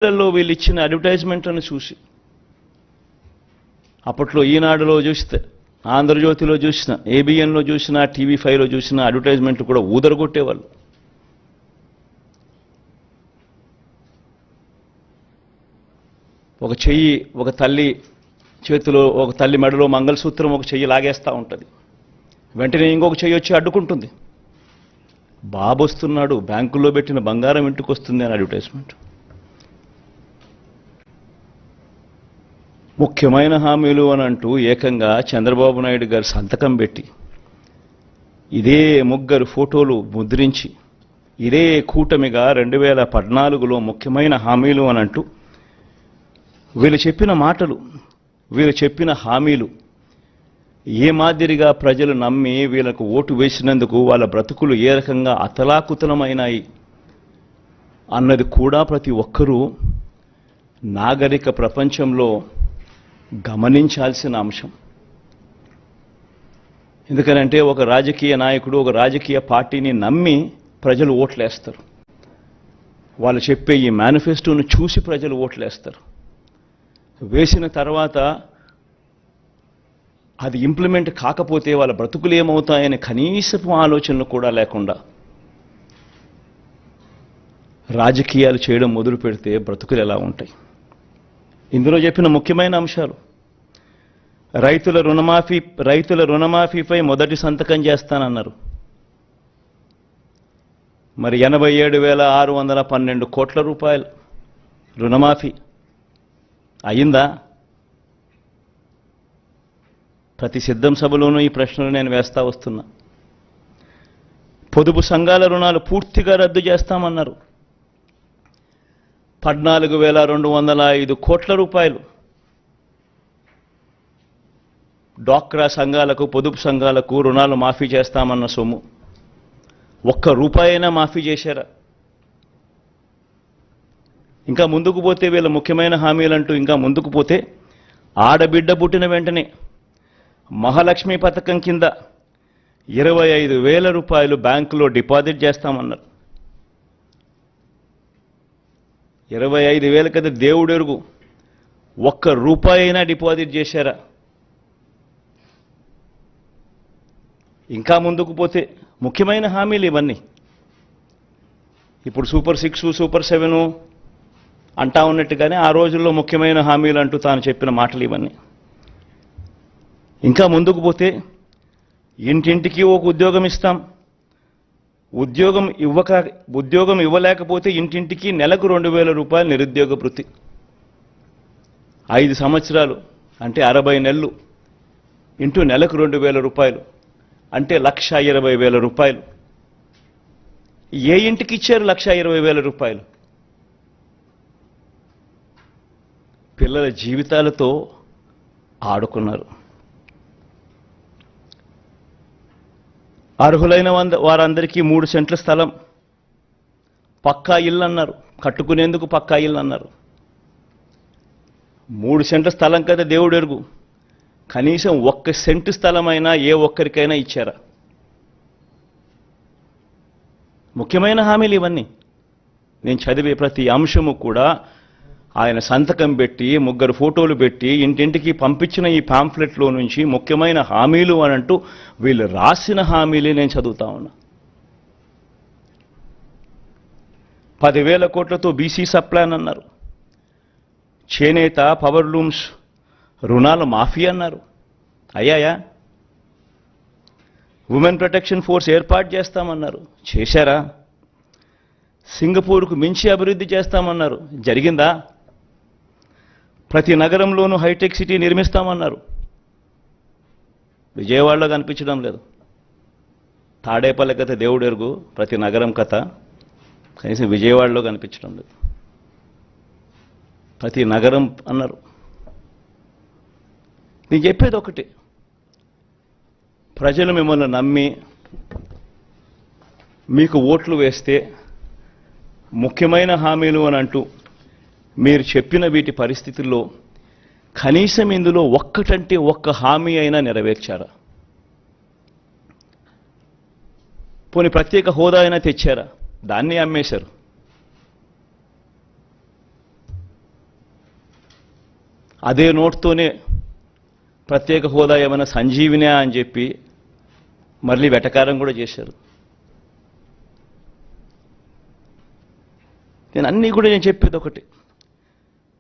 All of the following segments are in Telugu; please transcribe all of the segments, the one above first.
టీవీలలో వీళ్ళు ఇచ్చిన అడ్వర్టైజ్మెంట్లను చూసి, అప్పట్లో ఈనాడులో చూస్తే, ఆంధ్రజ్యోతిలో చూసిన, ఏబిఎన్లో చూసిన, టీవీ5లో చూసిన అడ్వర్టైజ్మెంట్ కూడా ఊదరగొట్టేవాళ్ళు. ఒక చెయ్యి ఒక తల్లి చేతిలో, ఒక తల్లి మెడలో మంగళసూత్రం ఒక చెయ్యి లాగేస్తూ ఉంటుంది, వెంటనే ఇంకొక చెయ్యి వచ్చి అడ్డుకుంటుంది. బాబు వస్తున్నాడు, బ్యాంకుల్లో పెట్టిన బంగారం ఇంటికి వస్తుంది అని అడ్వర్టైజ్మెంట్. ముఖ్యమైన హామీలు అని అంటూ ఏకంగా చంద్రబాబు నాయుడు గారు సంతకం పెట్టి, ఇదే ముగ్గురు ఫోటోలు ముద్రించి, ఇదే కూటమిగా 2014లో ముఖ్యమైన హామీలు అని అంటూ వీళ్ళు చెప్పిన మాటలు, వీళ్ళు చెప్పిన హామీలు ఏ మాదిరిగా ప్రజలు నమ్మి వీళ్ళకు ఓటు వేసినందుకు వాళ్ళ బ్రతుకులు ఏ రకంగా అతలాకుతలమైనాయి అన్నది కూడా ప్రతి ఒక్కరూ నాగరిక ప్రపంచంలో గమనించాల్సిన అంశం. ఎందుకనంటే ఒక రాజకీయ నాయకుడు, ఒక రాజకీయ పార్టీని నమ్మి ప్రజలు ఓట్లేస్తారు. వాళ్ళు చెప్పే ఈ మేనిఫెస్టోను చూసి ప్రజలు ఓట్లేస్తారు. వేసిన తర్వాత అది ఇంప్లిమెంట్ కాకపోతే వాళ్ళ బ్రతుకులు ఏమవుతాయనే కనీసపు ఆలోచనలు కూడా లేకుండా రాజకీయాలు చేయడం మొదలు పెడితే బ్రతుకులు ఎలా ఉంటాయి? ఇందులో చెప్పిన ముఖ్యమైన అంశాలు, రైతుల రుణమాఫీపై మొదటి సంతకం చేస్తానన్నారు. మరి 87,612 కోట్ల రూపాయలు రుణమాఫీ అయిందా? ప్రతి సిద్ధం సభలోనూ ఈ ప్రశ్నలు నేను వేస్తా వస్తున్నా. పొదుపు సంఘాల రుణాలు పూర్తిగా రద్దు చేస్తామన్నారు. 14,205 కోట్ల రూపాయలు డ్వాక్రా సంఘాలకు, పొదుపు సంఘాలకు రుణాలు మాఫీ చేస్తామన్న సొమ్ము ఒక్క రూపాయైనా మాఫీ చేశారా? ఇంకా ముందుకు పోతే వీళ్ళ ముఖ్యమైన హామీలంటూ ఇంకా ముందుకు పోతే, ఆడబిడ్డ పుట్టిన వెంటనే మహాలక్ష్మి పథకం కింద 25,000 రూపాయలు బ్యాంకులో డిపాజిట్ చేస్తామన్నారు. 25,000 కదా దేవుడు ఎరుగు, ఒక్క రూపాయి అయినా డిపాజిట్ చేశారా? ఇంకా ముందుకు పోతే ముఖ్యమైన హామీలు ఇవన్నీ. ఇప్పుడు సూపర్ 6, సూపర్ 7 అంటా ఉన్నట్టుగానే ఆ రోజుల్లో ముఖ్యమైన హామీలు అంటూ తాను చెప్పిన మాటలు ఇవన్నీ. ఇంకా ముందుకు పోతే ఇంటింటికి ఒక ఉద్యోగం ఇస్తాం, ఉద్యోగం ఇవ్వలేకపోతే ఇంటింటికి నెలకు 2,000 రూపాయలు నిరుద్యోగ భృతి. 5 సంవత్సరాలు అంటే 60 నెలలు ఇంటూ నెలకు 2,000 రూపాయలు అంటే 1,20,000 రూపాయలు. ఏ ఇంటికి ఇచ్చారు 1,20,000 రూపాయలు? పిల్లల జీవితాలతో ఆడుకున్నారు. అర్హులైన వారందరికీ 3 సెంట్ల స్థలం, పక్కా ఇల్లు అన్నారు, కట్టుకునేందుకు పక్కా ఇల్లు అన్నారు. 3 సెంట్ల స్థలం కదా దేవుడు ఎరుగు, కనీసం 1 సెంటు స్థలమైనా ఏ ఒక్కరికైనా ఇచ్చారా? ముఖ్యమైన హామీలు ఇవన్నీ. నేను చదివే ప్రతి అంశము కూడా ఆయన సంతకం పెట్టి, 3 ఫోటోలు పెట్టి, ఇంటింటికి పంపించిన ఈ పాంఫ్లెట్లో నుంచి ముఖ్యమైన హామీలు అని అంటూ వీళ్ళు రాసిన హామీలే నేను చదువుతా ఉన్నా. 10,000 కోట్లతో బీసీ సప్లాన్ అన్నారు. చేనేత, పవర్ లూమ్స్ రుణాలు మాఫీ అన్నారు. అయ్యాయా? ఉమెన్ ప్రొటెక్షన్ ఫోర్స్ ఏర్పాటు చేస్తామన్నారు. చేశారా? సింగపూర్కు మించి అభివృద్ధి చేస్తామన్నారు. జరిగిందా? ప్రతి నగరంలోనూ హైటెక్ సిటీ నిర్మిస్తామన్నారు. విజయవాడలో కనిపించడం లేదు. తాడేపల్లి కథ దేవుడు ఎరుగు, ప్రతి నగరం కథ కనీసం విజయవాడలో కనిపించడం లేదు. ప్రతి నగరం అన్నారు. నేను చెప్పేది ఒకటి, ప్రజలు మిమ్మల్ని నమ్మి మీకు ఓట్లు వేస్తే ముఖ్యమైన హామీలు అని అంటూ మీరు చెప్పిన వీటి పరిస్థితుల్లో కనీసం ఇందులో ఒక్కటంటే ఒక్క హామీ అయినా నెరవేర్చారా? పోనీ ప్రత్యేక హోదా అయినా తెచ్చారా? దాన్ని అమ్మేశారు. అదే నోట్తోనే ప్రత్యేక హోదా ఏమైనా సంజీవినా అని చెప్పి మళ్ళీ వెటకారం కూడా చేశారు. నేను చెప్పేది ఒకటి,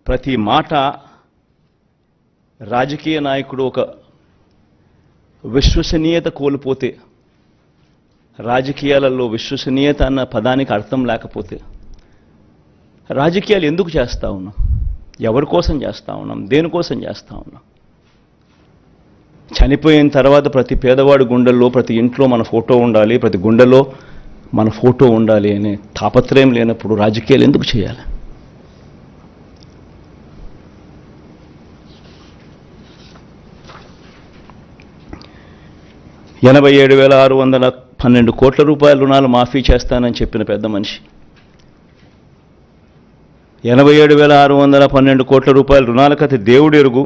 ప్రతి మాట రాజకీయ నాయకుడు ఒక విశ్వసనీయత కోల్పోతే, రాజకీయాలలో విశ్వసనీయత అన్న పదానికి అర్థం లేకపోతే రాజకీయాలు ఎందుకు చేస్తా ఉన్నాం? ఎవరి కోసం చేస్తా ఉన్నాం? దేనికోసం చేస్తా ఉన్నాం? చనిపోయిన తర్వాత ప్రతి పేదవాడి గుండెల్లో, ప్రతి ఇంట్లో మన ఫోటో ఉండాలి, ప్రతి గుండెలో మన ఫోటో ఉండాలి అనే తాపత్రయం లేనప్పుడు రాజకీయాలు ఎందుకు చేయాలి? ₹87,612 కోట్ల రుణాలు మాఫీ చేస్తానని చెప్పిన పెద్ద మనిషి 87,612 కోట్ల రూపాయల రుణాల కథ దేవుడెరుగు.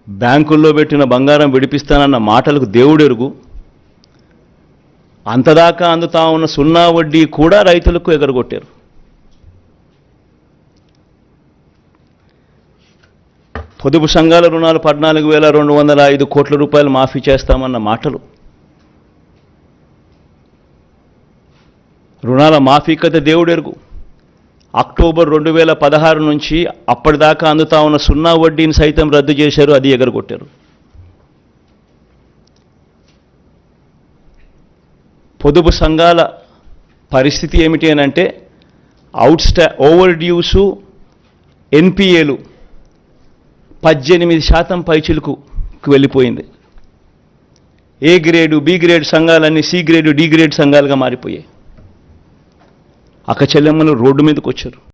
బ్యాంకుల్లో పెట్టిన బంగారం విడిపిస్తానన్న మాటలకు దేవుడెరుగు. అంతదాకా అందుతా ఉన్న సున్నా వడ్డీ కూడా రైతులకు ఎగరగొట్టారు. పొదుపు సంఘాల రుణాలు 14,205 కోట్ల రూపాయలు మాఫీ చేస్తామన్న మాటలు, రుణాల మాఫీ కథ దేవుడెరుగు. అక్టోబర్ 2016 నుంచి అప్పటిదాకా అందుతా ఉన్న సున్నా వడ్డీని సైతం రద్దు చేశారు, అది ఎగరగొట్టారు. పొదుపు సంఘాల పరిస్థితి ఏమిటి అని అంటే ఓవర్ డ్యూసు ఎన్పిఏలు 18% పైచిలకు వెళ్ళిపోయింది. ఏ గ్రేడు, బి గ్రేడ్ సంఘాలన్నీ సి గ్రేడు, డి గ్రేడ్ సంఘాలుగా మారిపోయాయి. అక్క చెల్లెమ్మలు రోడ్డు మీదకి వచ్చారు.